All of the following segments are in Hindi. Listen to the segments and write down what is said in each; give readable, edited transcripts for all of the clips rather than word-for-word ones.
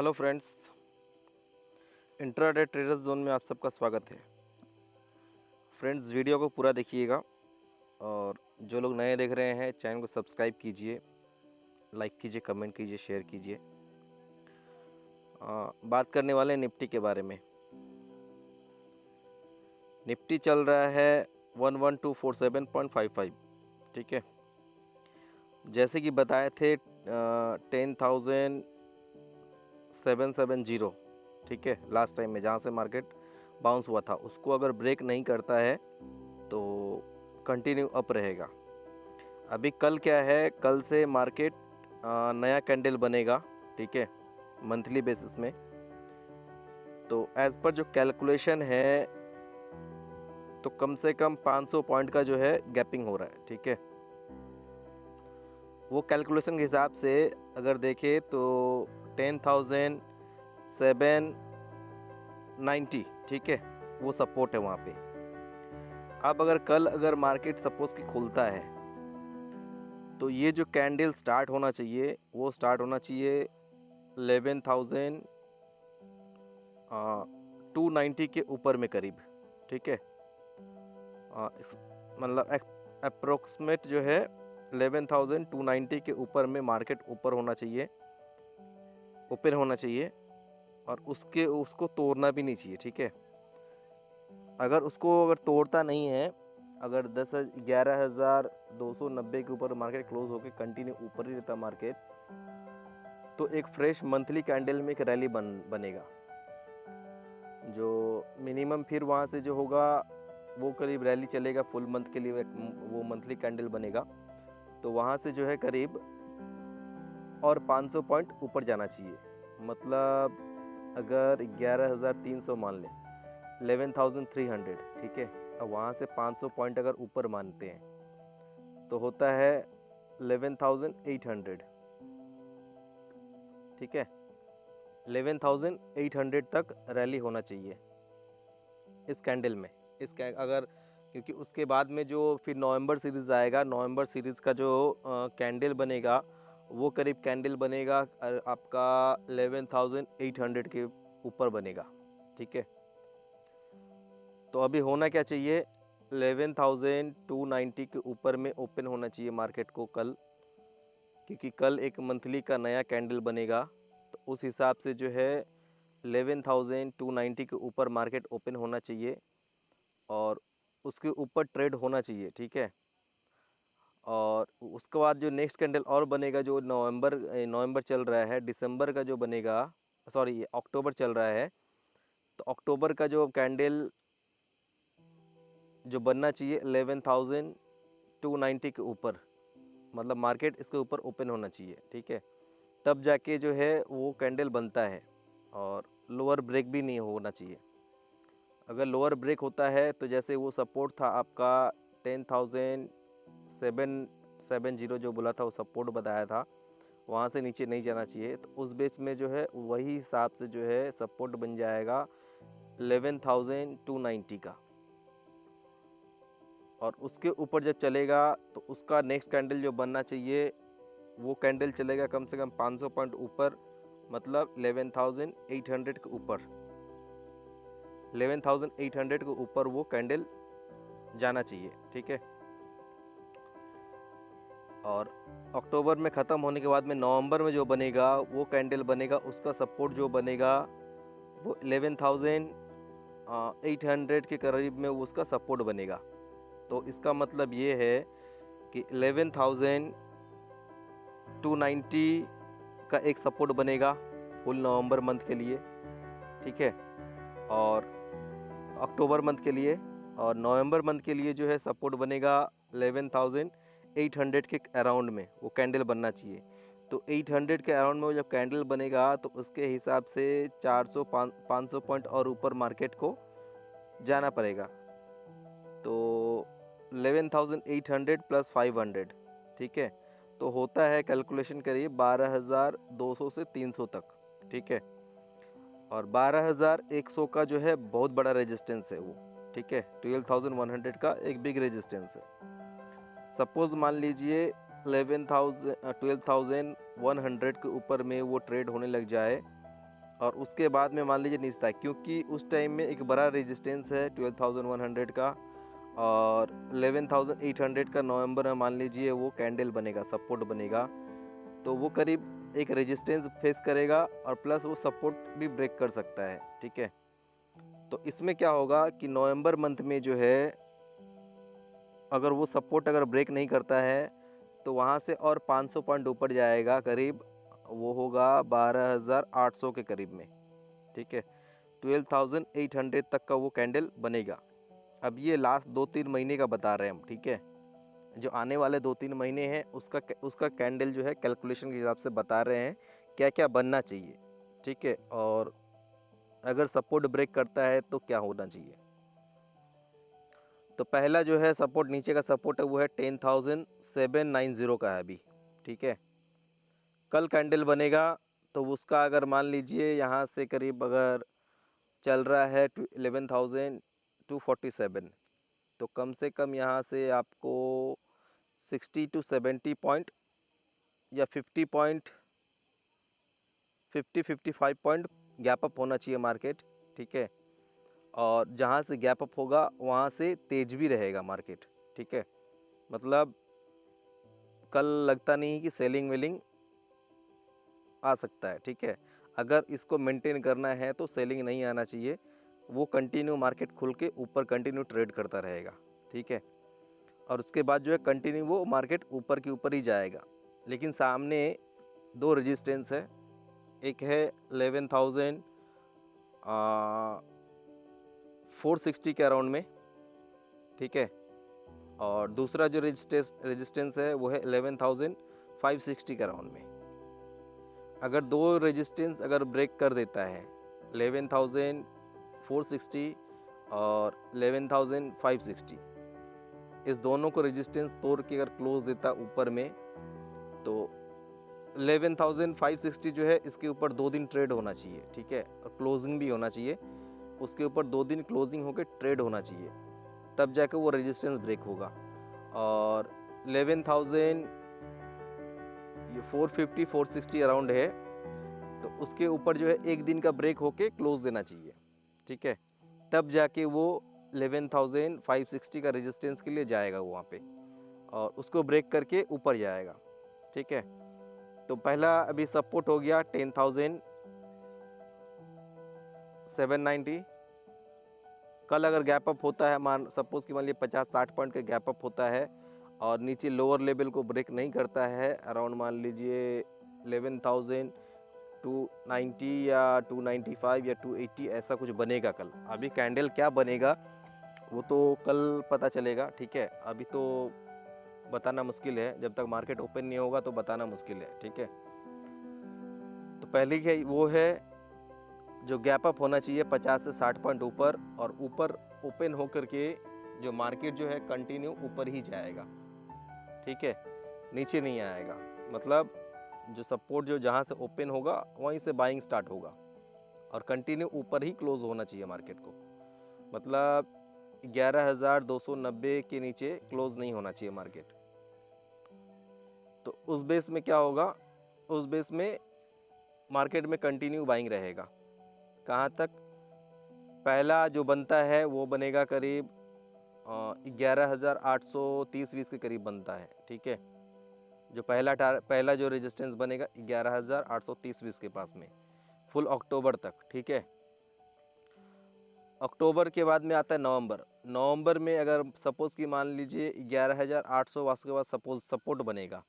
Hello friends, intraday traders zone में आप सबका स्वागत है। फ्रेंड्स, वीडियो को पूरा देखिएगा और जो लोग नए देख रहे हैं चैनल को सब्सक्राइब कीजिए, लाइक कीजिए, कमेंट कीजिए, शेयर कीजिए। बात करने वाले हैं निफ्टी के बारे में। निफ्टी चल रहा है 11247.55, ठीक है। जैसे कि बताए थे 10,770, ठीक है। लास्ट टाइम में जहाँ से मार्केट बाउंस हुआ था उसको अगर ब्रेक नहीं करता है तो कंटिन्यू अप रहेगा। अभी कल क्या है, कल से मार्केट नया कैंडल बनेगा, ठीक है, मंथली बेसिस में। तो एज़ पर जो कैलकुलेशन है तो कम से कम 500 पॉइंट का जो है गैपिंग हो रहा है, ठीक है। वो कैलकुलेशन के हिसाब से अगर देखें तो 10,790, ठीक है, वो सपोर्ट है वहाँ पे। अब अगर मार्केट सपोज की खुलता है तो ये जो कैंडल स्टार्ट होना चाहिए वो स्टार्ट होना चाहिए 11,290 के ऊपर में करीब, ठीक है। मतलब अप्रोक्सीमेट जो है 11,290 के ऊपर में मार्केट ऊपर होना चाहिए, ओपन होना चाहिए, और उसको तोड़ना भी नहीं चाहिए, ठीक है। अगर तोड़ता नहीं है, अगर 11,290 के ऊपर मार्केट क्लोज होकर कंटिन्यू ऊपर ही रहता मार्केट, तो एक फ्रेश मंथली कैंडल में एक रैली बनेगा। जो मिनिमम फिर वहाँ से जो होगा वो करीब रैली चलेगा फुल मंथ के लिए, वो मंथली कैंडल बनेगा। तो वहाँ से जो है करीब और 500 पॉइंट ऊपर जाना चाहिए। मतलब अगर 11,300 मान लें, 11,300, ठीक है। अब वहाँ से 500 पॉइंट अगर ऊपर मानते हैं तो होता है 11,800, ठीक है। 11,800 तक रैली होना चाहिए इस कैंडल में। क्योंकि उसके बाद में जो फिर नवंबर सीरीज़ आएगा, नवंबर सीरीज़ का जो कैंडल बनेगा वो करीब कैंडल बनेगा आपका 11,800 के ऊपर बनेगा, ठीक है। तो अभी होना क्या चाहिए, 11,290 के ऊपर में ओपन होना चाहिए मार्केट को कल, क्योंकि कल एक मंथली का नया कैंडल बनेगा। तो उस हिसाब से जो है 11,290 के ऊपर मार्केट ओपन होना चाहिए और उसके ऊपर ट्रेड होना चाहिए, ठीक है। और उसके बाद जो नेक्स्ट कैंडल और बनेगा, जो नवंबर चल रहा है, दिसंबर का जो बनेगा, सॉरी अक्टूबर चल रहा है, तो अक्टूबर का जो कैंडल जो बनना चाहिए 11,290 के ऊपर, मतलब मार्केट इसके ऊपर ओपन होना चाहिए, ठीक है। तब जाके जो है वो कैंडल बनता है और लोअर ब्रेक भी नहीं होना चाहिए। अगर लोअर ब्रेक होता है तो जैसे वो सपोर्ट था आपका 10,770 जो बोला था, वो सपोर्ट बताया था, वहाँ से नीचे नहीं जाना चाहिए। तो उस बेस में जो है वही हिसाब से जो है सपोर्ट बन जाएगा 11,290 का, और उसके ऊपर जब चलेगा तो उसका नेक्स्ट कैंडल जो बनना चाहिए वो कैंडल चलेगा कम से कम 500 पॉइंट ऊपर, मतलब 11,800 के ऊपर। 11,800 के ऊपर वो कैंडल जाना चाहिए, ठीक है। और अक्टूबर में ख़त्म होने के बाद में नवंबर में जो बनेगा वो कैंडल बनेगा, उसका सपोर्ट जो बनेगा वो 11,800 के करीब में वो उसका सपोर्ट बनेगा। तो इसका मतलब ये है कि 11,290 का एक सपोर्ट बनेगा फुल नवंबर मंथ के लिए, ठीक है, और अक्टूबर मंथ के लिए। और नवंबर मंथ के लिए जो है सपोर्ट बनेगा 11,800 के अराउंड में वो कैंडल बनना चाहिए। तो 800 के अराउंड में वो जब कैंडल बनेगा तो उसके हिसाब से 500 पॉइंट और ऊपर मार्केट को जाना पड़ेगा। तो 11,800 प्लस 500, ठीक है, तो होता है कैलकुलेशन करिए 12,200 से 300 तक, ठीक है। और 12,100 का जो है बहुत बड़ा रेजिस्टेंस है वो, ठीक है। 12,100 का एक बिग रेजिस्टेंस है। सपोज मान लीजिए 12,100 के ऊपर में वो ट्रेड होने लग जाए और उसके बाद में मान लीजिए नीचता है, क्योंकि उस टाइम में एक बड़ा रेजिस्टेंस है 12,100 का और 11,800 का नवंबर में मान लीजिए वो कैंडल बनेगा, सपोर्ट बनेगा, तो वो करीब एक रेजिस्टेंस फेस करेगा और प्लस वो सपोर्ट भी ब्रेक कर सकता है। ठीक है, तो इसमें क्या होगा कि नवंबर मंथ में जो है अगर वो सपोर्ट अगर ब्रेक नहीं करता है तो वहाँ से और 500 पॉइंट ऊपर जाएगा, करीब वो होगा 12,800 के करीब में। ठीक है, 12,800 तक का वो कैंडल बनेगा। अब ये लास्ट 2-3 महीने का बता रहे हैं हम। ठीक है, जो आने वाले 2-3 महीने हैं उसका कैंडल जो है कैलकुलेशन के हिसाब से बता रहे हैं क्या क्या बनना चाहिए। ठीक है, और अगर सपोर्ट ब्रेक करता है तो क्या होना चाहिए। तो पहला जो है सपोर्ट, नीचे का सपोर्ट है वो है 10,790 का है अभी। ठीक है, कल कैंडल बनेगा तो उसका अगर मान लीजिए यहाँ से करीब अगर चल रहा है 11,247, तो कम से कम यहाँ से आपको 60 to 70 पॉइंट या 50 पॉइंट 55 पॉइंट गैप अप होना चाहिए मार्केट। ठीक है, और जहाँ से गैप अप होगा वहाँ से तेज भी रहेगा मार्केट। ठीक है, मतलब कल लगता नहीं कि सेलिंग वेलिंग आ सकता है। ठीक है, अगर इसको मेंटेन करना है तो सेलिंग नहीं आना चाहिए, वो कंटिन्यू मार्केट खुल के ऊपर कंटिन्यू ट्रेड करता रहेगा। ठीक है, और उसके बाद जो है कंटिन्यू वो मार्केट ऊपर के ऊपर ही जाएगा। लेकिन सामने दो रेजिस्टेंस है, एक है 11,460 के अराउंड में। ठीक है, और दूसरा जो रेजिस्टेंस है वो है 11,560 के अराउंड में। अगर दो रेजिस्टेंस अगर ब्रेक कर देता है 11,460 और 11,560, इस दोनों को रेजिस्टेंस तोड़ के अगर क्लोज देता ऊपर में, तो 11,560 जो है इसके ऊपर 2 दिन ट्रेड होना चाहिए। ठीक है, और क्लोजिंग भी होना चाहिए, उसके ऊपर 2 दिन क्लोजिंग होकर ट्रेड होना चाहिए, तब जाकर वो रेजिस्टेंस ब्रेक होगा। और 11,450 460 अराउंड है, तो उसके ऊपर जो है एक दिन का ब्रेक होके क्लोज देना चाहिए। ठीक है, तब जाके वो 11,560 का रेजिस्टेंस के लिए जाएगा वो वहाँ पे, और उसको ब्रेक करके ऊपर जाएगा। ठीक है, तो पहला अभी सपोर्ट हो गया 10,790। कल अगर गैप अप होता है, मान सपोज कि मान लीजिए 50-60 पॉइंट का गैप अप होता है और नीचे लोअर लेवल को ब्रेक नहीं करता है, अराउंड मान लीजिए 11,290 या 295 या 280 ऐसा कुछ बनेगा कल। अभी कैंडल क्या बनेगा वो तो कल पता चलेगा। ठीक है, अभी तो बताना मुश्किल है, जब तक मार्केट ओपन नहीं होगा तो बताना मुश्किल है। ठीक है, तो पहली है वो है जो गैप अप होना चाहिए 50 से 60 पॉइंट ऊपर, और ऊपर ओपन होकर के जो मार्केट जो है कंटिन्यू ऊपर ही जाएगा। ठीक है, नीचे नहीं आएगा, मतलब जो सपोर्ट जो जहाँ से ओपन होगा वहीं से बाइंग स्टार्ट होगा और कंटिन्यू ऊपर ही क्लोज होना चाहिए मार्केट को, मतलब 11,290 के नीचे क्लोज नहीं होना चाहिए मार्केट। तो उस बेस में क्या होगा, उस बेस में मार्केट में कंटिन्यू बाइंग रहेगा। कहाँ तक, पहला जो बनता है वो बनेगा करीब 11,830-20 के करीब बनता है। ठीक है, जो पहला जो रेजिस्टेंस बनेगा 11,830-20 के पास में फुल अक्टूबर तक। ठीक है, अक्टूबर के बाद में आता है नवंबर में अगर सपोज़ कि मान लीजिए 11,800 वास के बाद सपोज सपोर्ट बनेगा,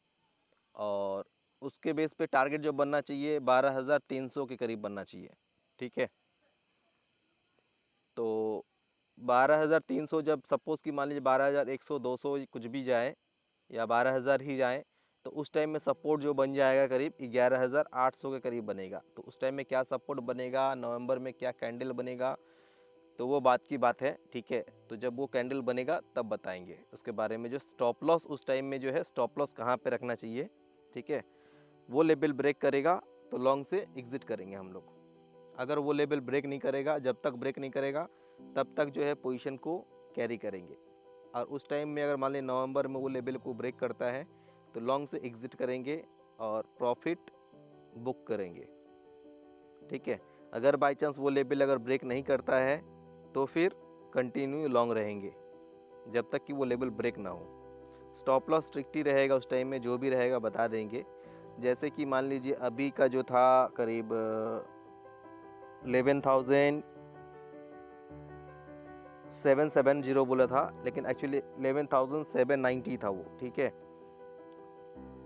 और उसके बेस पे टारगेट जो बनना चाहिए 12,300 के करीब बनना चाहिए। ठीक है, तो 12,300 जब सपोज़ कि मान लीजिए 12,100 200 कुछ भी जाए या 12,000 ही जाए, तो उस टाइम में सपोर्ट जो बन जाएगा करीब 11,800 के करीब बनेगा। तो उस टाइम में क्या सपोर्ट बनेगा, नवंबर में क्या कैंडल बनेगा, तो वो बात की बात है। ठीक है, तो जब वो कैंडल बनेगा तब बताएंगे उसके बारे में। जो स्टॉप लॉस उस टाइम में जो है स्टॉप लॉस कहाँ पे रखना चाहिए, ठीक है, वो लेवल ब्रेक करेगा तो लॉन्ग से एग्जिट करेंगे हम लोग। अगर वो लेवल ब्रेक नहीं करेगा, जब तक ब्रेक नहीं करेगा तब तक जो है पोजीशन को कैरी करेंगे। और उस टाइम में अगर मान लीजिए नवंबर में वो लेवल को ब्रेक करता है तो लॉन्ग से एग्जिट करेंगे और प्रॉफिट बुक करेंगे। ठीक है, अगर बाई चांस वो लेवल अगर ब्रेक नहीं करता है तो फिर कंटिन्यू लॉन्ग रहेंगे जब तक कि वो लेवल ब्रेक ना हो। स्टॉप लॉस स्ट्रिक्ट ही रहेगा उस टाइम में, जो भी रहेगा बता देंगे। जैसे कि मान लीजिए अभी का जो था करीब 11,770 बोला था, लेकिन एक्चुअली 11,790 था वो, ठीक है।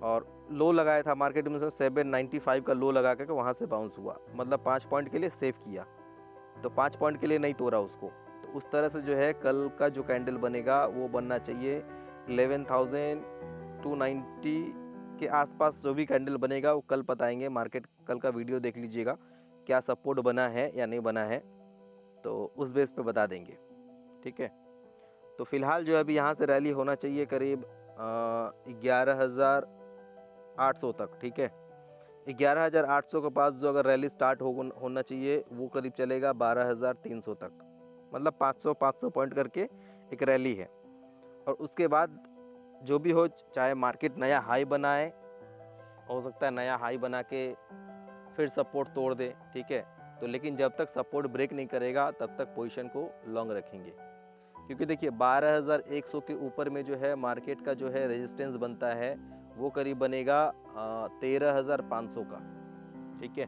और लो लगाया था मार्केट में, 795 का लो लगा करके वहाँ से बाउंस हुआ, मतलब 5 पॉइंट के लिए सेव किया, तो 5 पॉइंट के लिए नहीं तोड़ा उसको। तो उस तरह से जो है कल का जो कैंडल बनेगा वो बनना चाहिए 11,290 के आसपास। जो भी कैंडल बनेगा वो कल बताएंगे, मार्केट कल का वीडियो देख लीजिएगा क्या सपोर्ट बना है या नहीं बना है, तो उस बेस पे बता देंगे, ठीक है। तो फिलहाल जो है अभी यहाँ से रैली होना चाहिए करीब 11,800 तक, ठीक है। 11,800 के पास जो अगर रैली स्टार्ट होना चाहिए वो करीब चलेगा 12,300 तक, मतलब 500 पॉइंट करके एक रैली है। और उसके बाद जो भी हो, चाहे मार्केट नया हाई बनाए, हो सकता है नया हाई बना के फिर सपोर्ट तोड़ दे, ठीक है। तो लेकिन जब तक सपोर्ट ब्रेक नहीं करेगा तब तक पोजीशन को लॉन्ग रखेंगे, क्योंकि देखिए 12,100 के ऊपर में जो है मार्केट का जो है रेजिस्टेंस बनता है वो करीब बनेगा 13,500 का, ठीक है।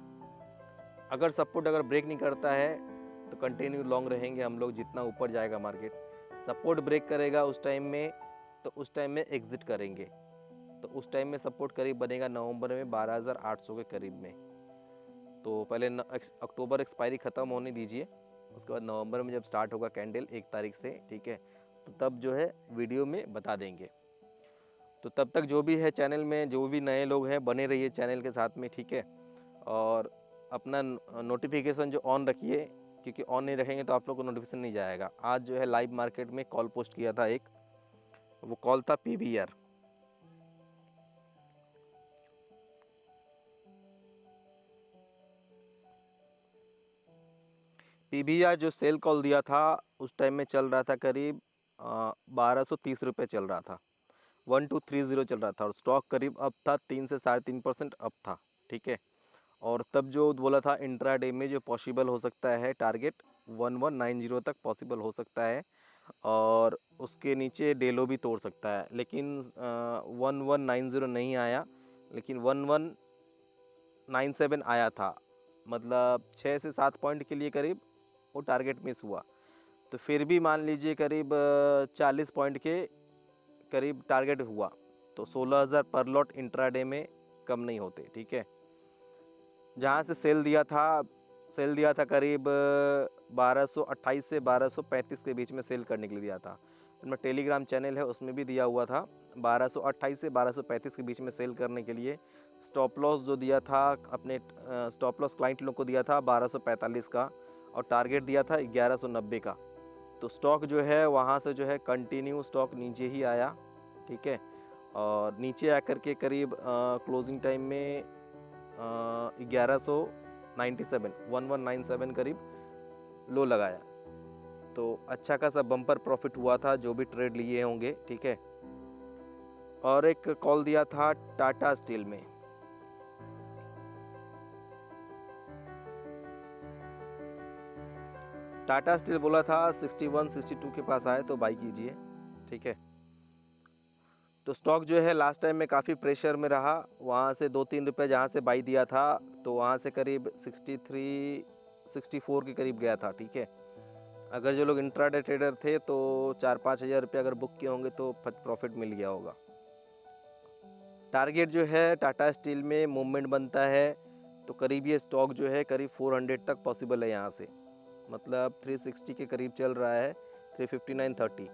अगर सपोर्ट अगर ब्रेक नहीं करता है तो कंटिन्यू लॉन्ग रहेंगे हम लोग, जितना ऊपर जाएगा मार्केट। सपोर्ट ब्रेक करेगा उस टाइम में, तो उस टाइम में एग्जिट करेंगे। तो उस टाइम में सपोर्ट करीब बनेगा नवंबर में 12,800 के करीब में। तो पहले अक्टूबर एक्सपायरी ख़त्म होने दीजिए, उसके बाद नवंबर में जब स्टार्ट होगा कैंडल 1 तारीख से, ठीक है, तो तब जो है वीडियो में बता देंगे। तो तब तक जो भी है चैनल में जो भी नए लोग हैं बने रहिए चैनल के साथ में, ठीक है। और अपना नोटिफिकेशन जो ऑन रखिए, क्योंकि ऑन नहीं रखेंगे तो आप लोग को नोटिफिकेशन नहीं जाएगा। आज जो है लाइव मार्केट में कॉल पोस्ट किया था एक, वो कॉल था PVR। PVR जो सेल कॉल दिया था उस टाइम में चल रहा था करीब 1230 रुपये चल रहा था, 1230 चल रहा था, और स्टॉक करीब अप था 3 से 3.5% अप था, ठीक है। और तब जो बोला था इंट्राडे में जो पॉसिबल हो सकता है टारगेट 1190 तक पॉसिबल हो सकता है, और उसके नीचे डेलो भी तोड़ सकता है, लेकिन 1190 नहीं आया, लेकिन 1197 आया था, मतलब 6 से 7 पॉइंट के लिए करीब वो टारगेट मिस हुआ। तो फिर भी मान लीजिए करीब 40 पॉइंट के करीब टारगेट हुआ, तो 16,000 पर लॉट इंट्राडे में कम नहीं होते, ठीक है। जहाँ से सेल दिया था करीब 1228 से 1235 के बीच में सेल करने के लिए दिया था। मैं टेलीग्राम चैनल है उसमें भी दिया हुआ था 1228 से 1235 के बीच में सेल करने के लिए। स्टॉप लॉस जो दिया था अपने स्टॉप लॉस क्लाइंट लोग को दिया था 1245 का, और टारगेट दिया था 1190 का। तो स्टॉक जो है वहाँ से जो है कंटिन्यू स्टॉक नीचे ही आया, ठीक है। और नीचे आकर के करीब क्लोजिंग टाइम में 1197 करीब लो लगाया। तो अच्छा खासा बम्पर प्रॉफिट हुआ था जो भी ट्रेड लिए होंगे, ठीक है। और एक कॉल दिया था टाटा स्टील में, टाटा स्टील बोला था 61 62 के पास आए तो बाई कीजिए, ठीक है। तो स्टॉक जो है लास्ट टाइम में काफ़ी प्रेशर में रहा, वहाँ से 2-3 रुपये जहाँ से बाई दिया था तो वहाँ से करीब 63 64 के करीब गया था, ठीक है। अगर जो लोग इंट्राडे ट्रेडर थे तो 4-5 हज़ार रुपये अगर बुक किए होंगे तो प्रॉफिट मिल गया होगा। टारगेट जो है टाटा स्टील में मूवमेंट बनता है तो करीब ये स्टॉक जो है करीब 400 तक पॉसिबल है यहाँ से, मतलब 360 के करीब चल रहा है, 359.30।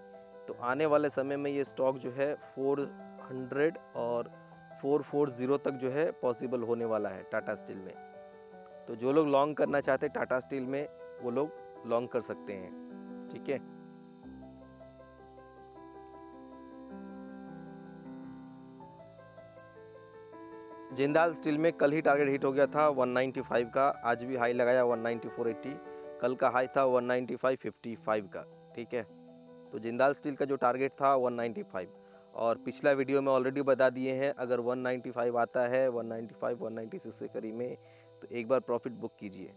तो आने वाले समय में ये स्टॉक जो है 400 और 440 तक जो है पॉसिबल होने वाला है टाटा स्टील में। तो जो लोग लॉन्ग करना चाहते हैं टाटा स्टील में वो लोग लॉन्ग कर सकते हैं, ठीक है। जिंदाल स्टील में कल ही टारगेट हिट हो गया था 195 का, आज भी हाई लगाया 194.80, कल का हाई था 195.55 का, ठीक है। तो जिंदाल स्टील का जो टारगेट था 195, और पिछला वीडियो में ऑलरेडी बता दिए हैं अगर 195 आता है 195 196 के करीब में तो एक बार प्रॉफिट बुक कीजिए,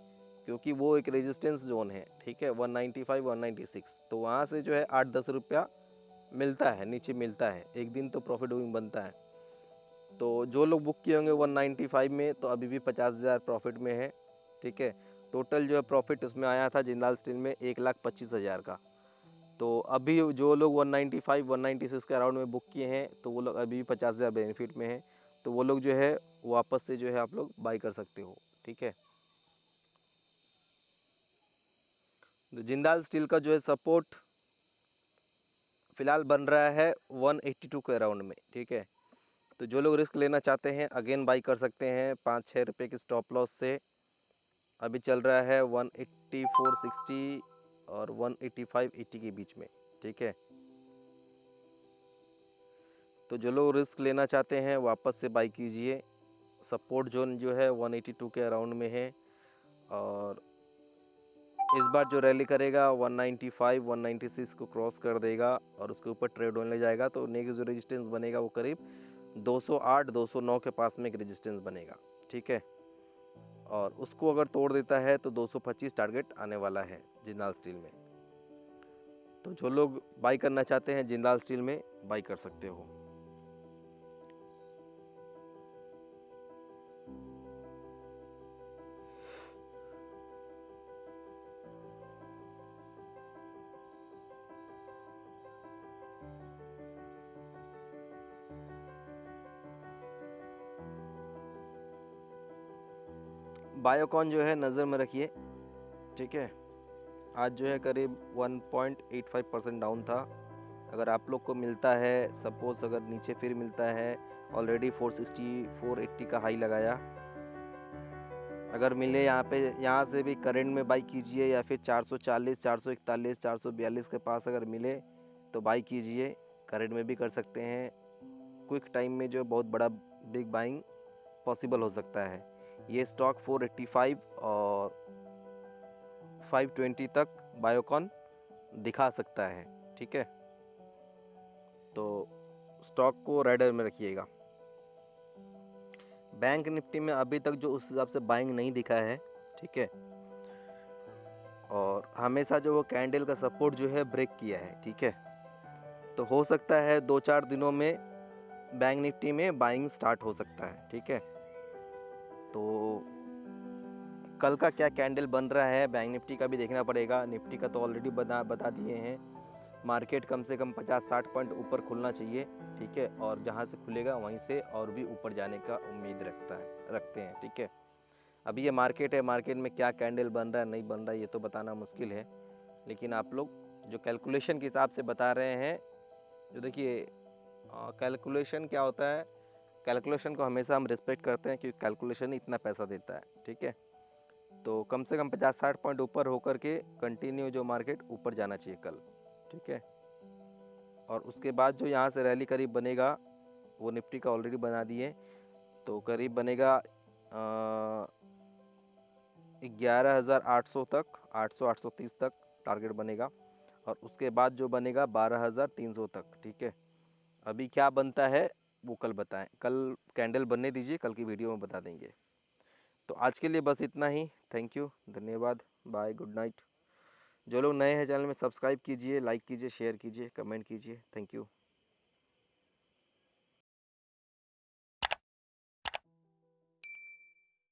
क्योंकि वो एक रेजिस्टेंस जोन है, ठीक है, 195 196, तो वहाँ से जो है 8-10 रुपया मिलता है, नीचे मिलता है, एक दिन तो प्रॉफिट बुकिंग बनता है। तो जो लोग बुक किए होंगे 195 में, तो अभी भी 50,000 प्रॉफिट में है, ठीक है। टोटल जो है प्रॉफिट उसमें आया था जिंदाल स्टील में 1,25,000 का। तो अभी जो लोग 195 196 के अराउंड में बुक किए हैं, तो वो लोग अभी भी 50,000 बेनिफिट में है, तो वो लोग जो है वापस से जो है आप लोग बाई कर सकते हो, ठीक है। तो जिंदाल स्टील का जो है सपोर्ट फिलहाल बन रहा है 182 के अराउंड में, ठीक है। तो जो लोग रिस्क लेना चाहते हैं अगेन बाई कर सकते हैं 5-6 रुपये के स्टॉप लॉस से। अभी चल रहा है 184.60 और 185.80 के बीच में, ठीक है। तो जो लोग रिस्क लेना चाहते हैं वापस से बाई कीजिए। सपोर्ट जोन जो है 182 के अराउंड में है, और इस बार जो रैली करेगा 195 196 को क्रॉस कर देगा और उसके ऊपर ट्रेड होने जाएगा। तो नेक्स्ट जो रेजिस्टेंस बनेगा वो करीब 208 209 के पास में एक रेजिस्टेंस बनेगा, ठीक है। और उसको अगर तोड़ देता है तो 225 टारगेट आने वाला है जिंदाल स्टील में। तो जो लोग बाई करना चाहते हैं जिंदाल स्टील में बाई कर सकते हो। बायोकॉन जो है नज़र में रखिए, ठीक है। आज जो है करीब 1.85% डाउन था। अगर आप लोग को मिलता है, सपोज अगर नीचे फिर मिलता है, ऑलरेडी 460 480 का हाई लगाया, अगर मिले यहाँ से भी करंट में बाई कीजिए, या फिर 440 441 442 के पास अगर मिले तो बाई कीजिए। करंट में भी कर सकते हैं। क्विक टाइम में जो बहुत बड़ा बिग बाइंग पॉसिबल हो सकता है। ये स्टॉक 485 और 520 तक बायोकॉन दिखा सकता है, ठीक है। तो स्टॉक को राइडर में रखिएगा। बैंक निफ्टी में अभी तक जो उस हिसाब से बाइंग नहीं दिखा है, ठीक है। और हमेशा जो वो कैंडल का सपोर्ट जो है ब्रेक किया है, ठीक है। तो हो सकता है 2-4 दिनों में बैंक निफ्टी में बाइंग स्टार्ट हो सकता है, ठीक है। तो कल का क्या कैंडल बन रहा है बैंक निफ्टी का भी देखना पड़ेगा। निफ्टी का तो ऑलरेडी बता दिए हैं। मार्केट कम से कम 50-60 पॉइंट ऊपर खुलना चाहिए, ठीक है। और जहां से खुलेगा वहीं से और भी ऊपर जाने का उम्मीद रखते हैं, ठीक है। अभी ये मार्केट है, मार्केट में क्या कैंडल बन रहा है नहीं बन रहा है ये तो बताना मुश्किल है, लेकिन आप लोग जो कैलकुलेशन के हिसाब से बता रहे हैं, जो देखिए कैलकुलेशन क्या होता है, कैलकुलेशन को हमेशा हम रिस्पेक्ट करते हैं क्योंकि कैलकुलेशन ही इतना पैसा देता है, ठीक है। तो कम से कम 50-60 पॉइंट ऊपर होकर के कंटिन्यू जो मार्केट ऊपर जाना चाहिए कल, ठीक है। और उसके बाद जो यहाँ से रैली करीब बनेगा वो निफ्टी का ऑलरेडी बना दिए, तो करीब बनेगा 11,800 तक, 800-830 तक टारगेट बनेगा। और उसके बाद जो बनेगा 12,300 तक, ठीक है। अभी क्या बनता है वो कल बताएं, कल कैंडल बनने दीजिए, कल की वीडियो में बता देंगे। तो आज के लिए बस इतना ही। थैंक यू, धन्यवाद, बाय, गुड नाइट। जो लोग नए हैं चैनल में सब्सक्राइब कीजिए, लाइक कीजिए, शेयर कीजिए, कमेंट कीजिए। Thank you.